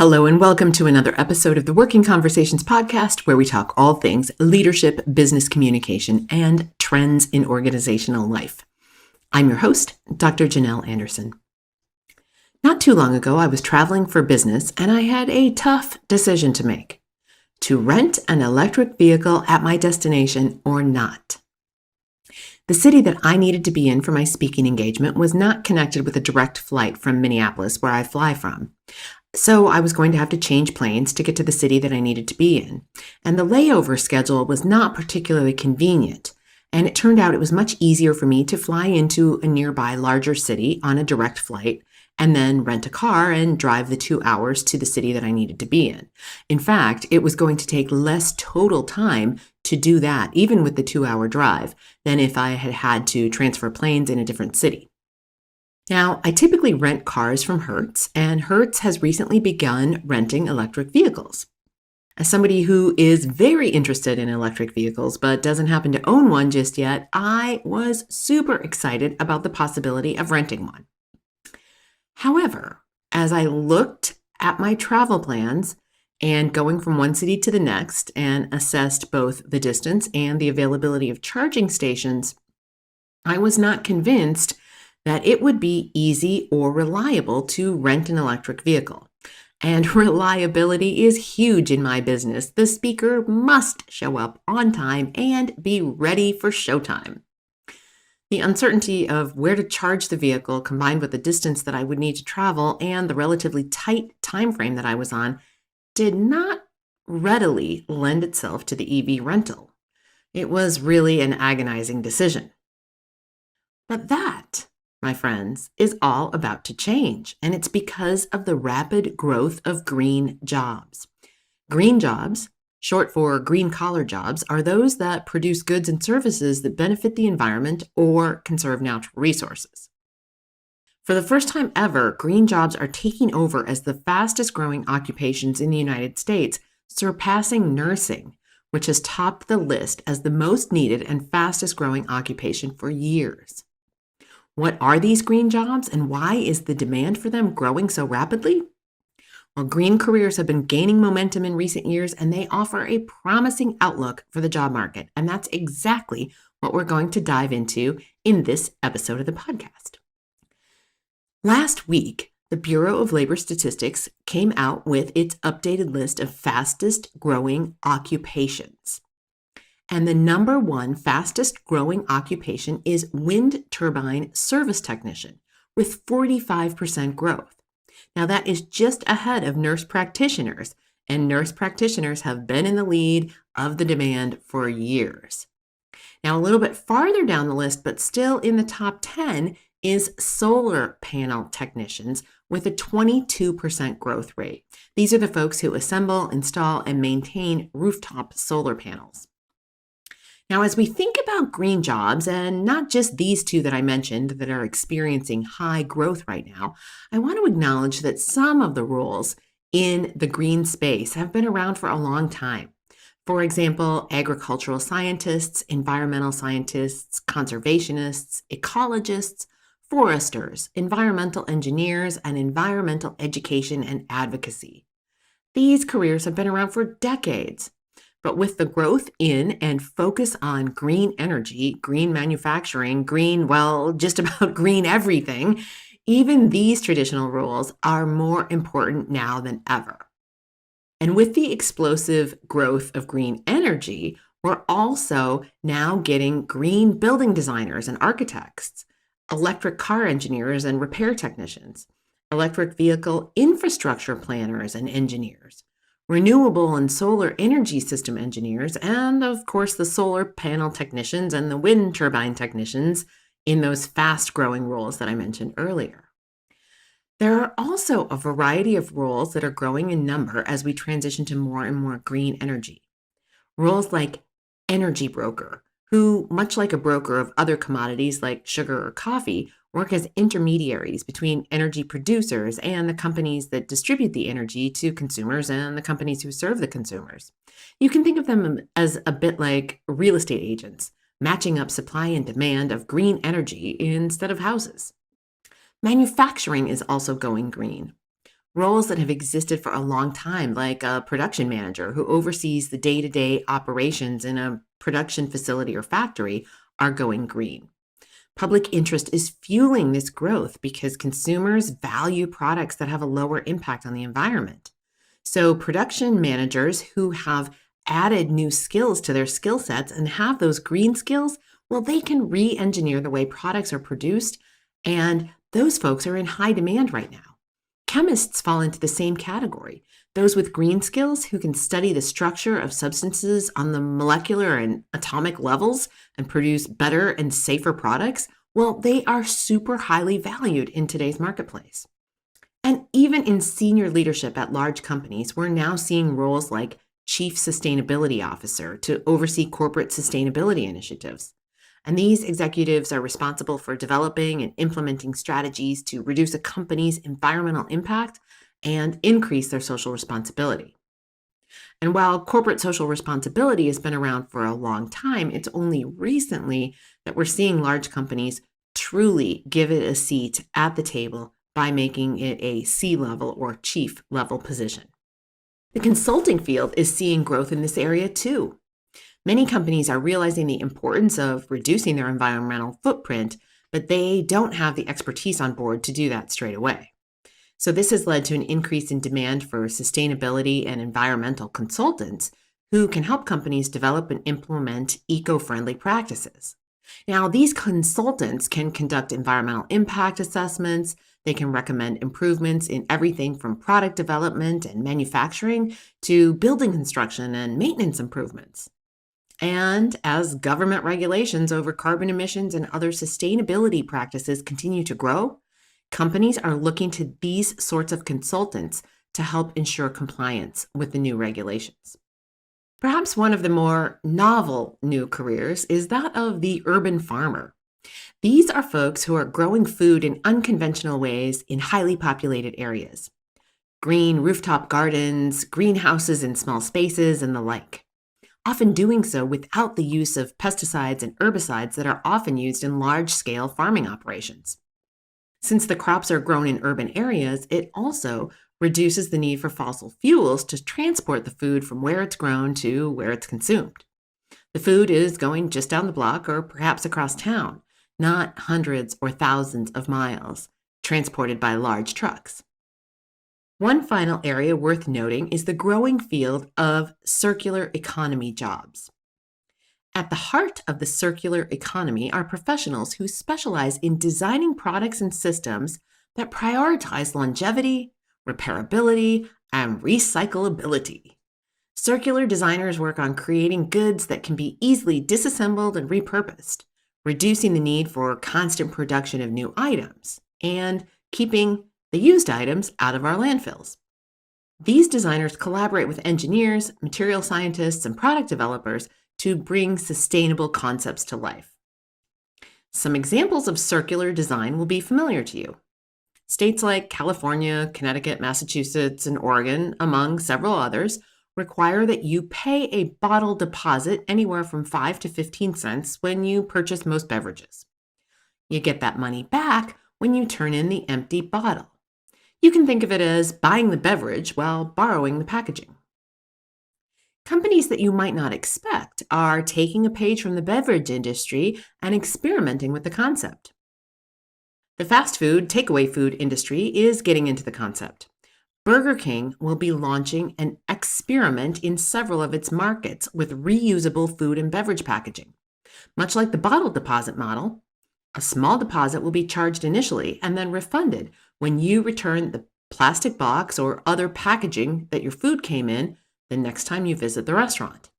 Hello and welcome to another episode of the Working Conversations podcast, where we talk all things leadership, business communication, and trends in organizational life. I'm your host, Dr. Janel Anderson. Not too long ago, I was traveling for business and I had a tough decision to make: to rent an electric vehicle at my destination or not. The city that I needed to be in for my speaking engagement was not connected with a direct flight from Minneapolis, where I fly from. So I was going to have to change planes to get to the city that I needed to be in. And the layover schedule was not particularly convenient. And it turned out it was much easier for me to fly into a nearby larger city on a direct flight and then rent a car and drive the 2 hours to the city that I needed to be in. In fact, it was going to take less total time to do that, even with the 2-hour drive, than if I had had to transfer planes in a different city. Now, I typically rent cars from Hertz, and Hertz has recently begun renting electric vehicles. As somebody who is very interested in electric vehicles but doesn't happen to own one just yet, I was super excited about the possibility of renting one. However, as I looked at my travel plans and going from one city to the next and assessed both the distance and the availability of charging stations, I was not convinced that it would be easy or reliable to rent an electric vehicle. And reliability is huge in my business. The speaker must show up on time and be ready for showtime. The uncertainty of where to charge the vehicle, combined with the distance that I would need to travel and the relatively tight time frame that I was on, did not readily lend itself to the EV rental. It was really an agonizing decision. But that, my friends, is all about to change, and it's because of the rapid growth of green jobs. Green jobs, short for green-collar jobs, are those that produce goods and services that benefit the environment or conserve natural resources. For the first time ever, green jobs are taking over as the fastest-growing occupations in the United States, surpassing nursing, which has topped the list as the most needed and fastest-growing occupation for years. What are these green jobs, and why is the demand for them growing so rapidly? Well, green careers have been gaining momentum in recent years, and they offer a promising outlook for the job market. And that's exactly what we're going to dive into in this episode of the podcast. Last week, the Bureau of Labor Statistics came out with its updated list of fastest growing occupations. And the number one fastest growing occupation is wind turbine service technician, with 45% growth. Now, that is just ahead of nurse practitioners, and nurse practitioners have been in the lead of the demand for years. Now, a little bit farther down the list, but still in the top 10, is solar panel technicians with a 22% growth rate. These are the folks who assemble, install, and maintain rooftop solar panels. Now, as we think about green jobs, and not just these two that I mentioned that are experiencing high growth right now, I want to acknowledge that some of the roles in the green space have been around for a long time. For example, agricultural scientists, environmental scientists, conservationists, ecologists, foresters, environmental engineers, and environmental education and advocacy. These careers have been around for decades. But with the growth in and focus on green energy, green manufacturing, just about green everything, even these traditional roles are more important now than ever. And with the explosive growth of green energy, we're also now getting green building designers and architects, electric car engineers and repair technicians, electric vehicle infrastructure planners and engineers, renewable and solar energy system engineers, and of course the solar panel technicians and the wind turbine technicians in those fast-growing roles that I mentioned earlier. There are also a variety of roles that are growing in number as we transition to more and more green energy. Roles like energy broker, who, much like a broker of other commodities like sugar or coffee, work as intermediaries between energy producers and the companies that distribute the energy to consumers and the companies who serve the consumers. You can think of them as a bit like real estate agents, matching up supply and demand of green energy instead of houses. Manufacturing is also going green. Roles that have existed for a long time, like a production manager who oversees the day-to-day operations in a production facility or factory, are going green. Public interest is fueling this growth because consumers value products that have a lower impact on the environment. So, production managers who have added new skills to their skill sets and have those green skills, well, they can re engineer the way products are produced. And those folks are in high demand right now. Chemists fall into the same category. Those with green skills who can study the structure of substances on the molecular and atomic levels and produce better and safer products, well, they are super highly valued in today's marketplace. And even in senior leadership at large companies, we're now seeing roles like Chief Sustainability Officer to oversee corporate sustainability initiatives. And these executives are responsible for developing and implementing strategies to reduce a company's environmental impact and increase their social responsibility. And while corporate social responsibility has been around for a long time, it's only recently that we're seeing large companies truly give it a seat at the table by making it a C-level or chief level position. The consulting field is seeing growth in this area too. Many companies are realizing the importance of reducing their environmental footprint, but they don't have the expertise on board to do that straight away. So this has led to an increase in demand for sustainability and environmental consultants who can help companies develop and implement eco-friendly practices. Now, these consultants can conduct environmental impact assessments. They can recommend improvements in everything from product development and manufacturing to building construction and maintenance improvements. And as government regulations over carbon emissions and other sustainability practices continue to grow, companies are looking to these sorts of consultants to help ensure compliance with the new regulations. Perhaps one of the more novel new careers is that of the urban farmer. These are folks who are growing food in unconventional ways in highly populated areas. Green rooftop gardens, greenhouses in small spaces, and the like. Often doing so without the use of pesticides and herbicides that are often used in large-scale farming operations. Since the crops are grown in urban areas, it also reduces the need for fossil fuels to transport the food from where it's grown to where it's consumed. The food is going just down the block or perhaps across town, not hundreds or thousands of miles, transported by large trucks. One final area worth noting is the growing field of circular economy jobs. At the heart of the circular economy are professionals who specialize in designing products and systems that prioritize longevity, repairability, and recyclability. Circular designers work on creating goods that can be easily disassembled and repurposed, reducing the need for constant production of new items, and keeping the used items out of our landfills. These designers collaborate with engineers, material scientists, and product developers to bring sustainable concepts to life. Some examples of circular design will be familiar to you. States like California, Connecticut, Massachusetts, and Oregon, among several others, require that you pay a bottle deposit anywhere from 5 to 15 cents when you purchase most beverages. You get that money back when you turn in the empty bottle. You can think of it as buying the beverage while borrowing the packaging. Companies that you might not expect are taking a page from the beverage industry and experimenting with the concept. The fast food, takeaway food industry is getting into the concept. Burger King will be launching an experiment in several of its markets with reusable food and beverage packaging. Much like the bottle deposit model, a small deposit will be charged initially and then refunded when you return the plastic box or other packaging that your food came in the next time you visit the restaurant.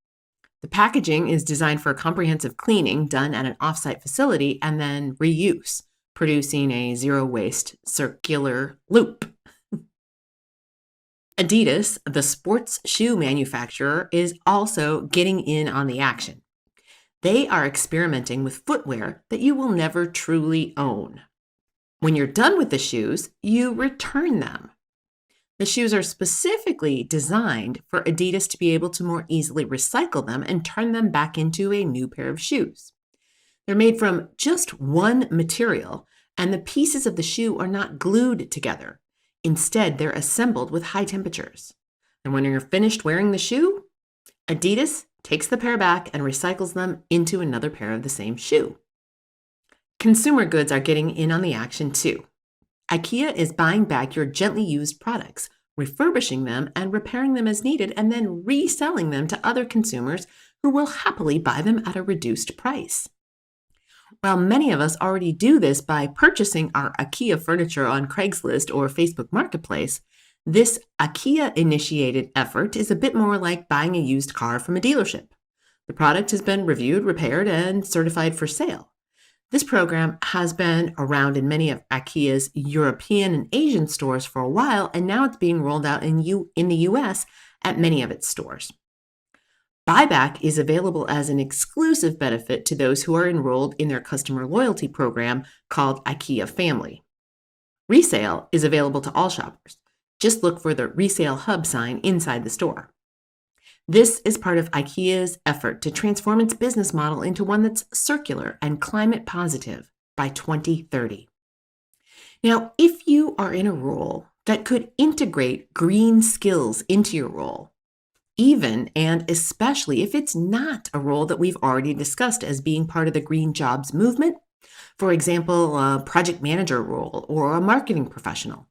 The packaging is designed for a comprehensive cleaning done at an off-site facility and then reuse, producing a zero-waste circular loop. Adidas, the sports shoe manufacturer, is also getting in on the action. They are experimenting with footwear that you will never truly own. When you're done with the shoes, you return them. The shoes are specifically designed for Adidas to be able to more easily recycle them and turn them back into a new pair of shoes. They're made from just one material, and the pieces of the shoe are not glued together. Instead, they're assembled with high temperatures. And when you're finished wearing the shoe, Adidas takes the pair back and recycles them into another pair of the same shoe. Consumer goods are getting in on the action too. IKEA is buying back your gently used products, refurbishing them and repairing them as needed, and then reselling them to other consumers who will happily buy them at a reduced price. While many of us already do this by purchasing our IKEA furniture on Craigslist or Facebook Marketplace, this IKEA-initiated effort is a bit more like buying a used car from a dealership. The product has been reviewed, repaired, and certified for sale. This program has been around in many of IKEA's European and Asian stores for a while, and now it's being rolled out in the US at many of its stores. Buyback is available as an exclusive benefit to those who are enrolled in their customer loyalty program called IKEA Family. Resale is available to all shoppers. Just look for the Resale Hub sign inside the store. This is part of IKEA's effort to transform its business model into one that's circular and climate positive by 2030. Now, if you are in a role that could integrate green skills into your role, even and especially if it's not a role that we've already discussed as being part of the green jobs movement, for example, a project manager role or a marketing professional,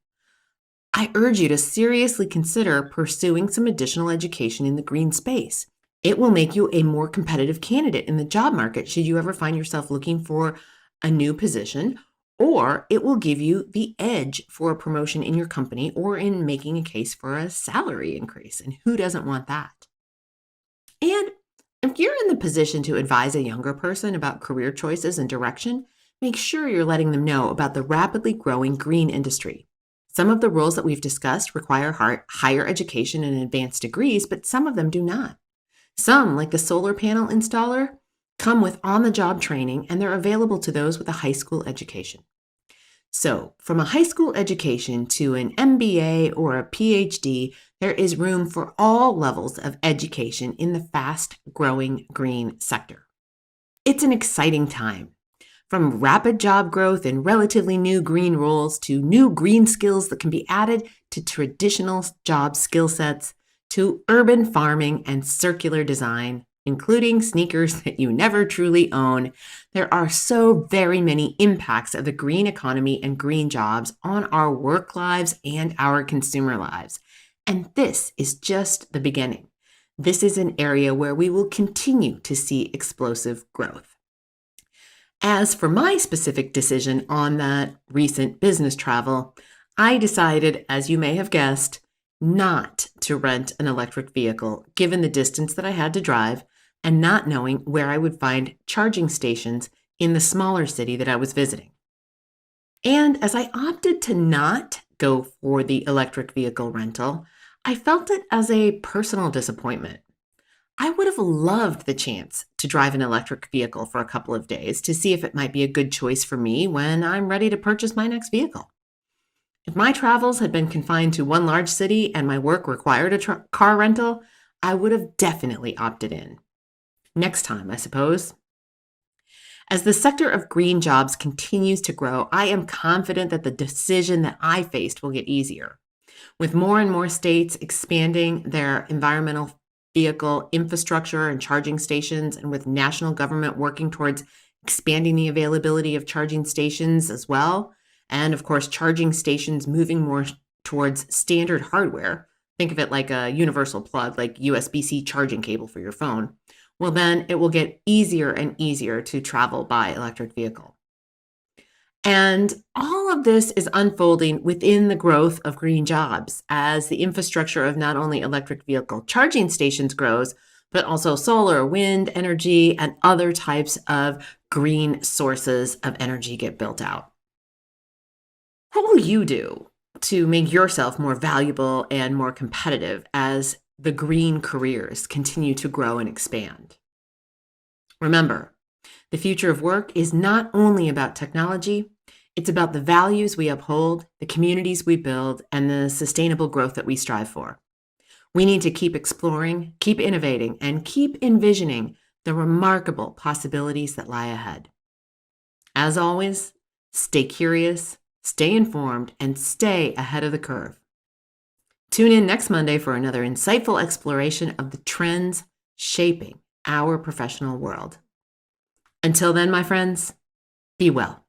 I urge you to seriously consider pursuing some additional education in the green space. It will make you a more competitive candidate in the job market should you ever find yourself looking for a new position, or it will give you the edge for a promotion in your company or in making a case for a salary increase. And who doesn't want that? And if you're in the position to advise a younger person about career choices and direction, make sure you're letting them know about the rapidly growing green industry. Some of the roles that we've discussed require higher education and advanced degrees, but some of them do not. Some, like the solar panel installer, come with on-the-job training, and they're available to those with a high school education. So, from a high school education to an MBA or a PhD, there is room for all levels of education in the fast-growing green sector. It's an exciting time. From rapid job growth in relatively new green roles to new green skills that can be added to traditional job skill sets to urban farming and circular design, including sneakers that you never truly own, there are so very many impacts of the green economy and green jobs on our work lives and our consumer lives. And this is just the beginning. This is an area where we will continue to see explosive growth. As for my specific decision on that recent business travel, I decided, as you may have guessed, not to rent an electric vehicle given the distance that I had to drive and not knowing where I would find charging stations in the smaller city that I was visiting. And as I opted to not go for the electric vehicle rental, I felt it as a personal disappointment. I would have loved the chance to drive an electric vehicle for a couple of days to see if it might be a good choice for me when I'm ready to purchase my next vehicle. If my travels had been confined to one large city and my work required a car rental, I would have definitely opted in. Next time, I suppose. As the sector of green jobs continues to grow, I am confident that the decision that I faced will get easier. With more and more states expanding their environmental vehicle infrastructure and charging stations, and with national government working towards expanding the availability of charging stations as well, and of course, charging stations moving more towards standard hardware. Think of it like a universal plug, like USB-C charging cable for your phone. Well, then it will get easier and easier to travel by electric vehicle. And all of this is unfolding within the growth of green jobs as the infrastructure of not only electric vehicle charging stations grows, but also solar, wind energy, and other types of green sources of energy get built out. What will you do to make yourself more valuable and more competitive as the green careers continue to grow and expand? Remember, the future of work is not only about technology, it's about the values we uphold, the communities we build, and the sustainable growth that we strive for. We need to keep exploring, keep innovating, and keep envisioning the remarkable possibilities that lie ahead. As always, stay curious, stay informed, and stay ahead of the curve. Tune in next Monday for another insightful exploration of the trends shaping our professional world. Until then, my friends, be well.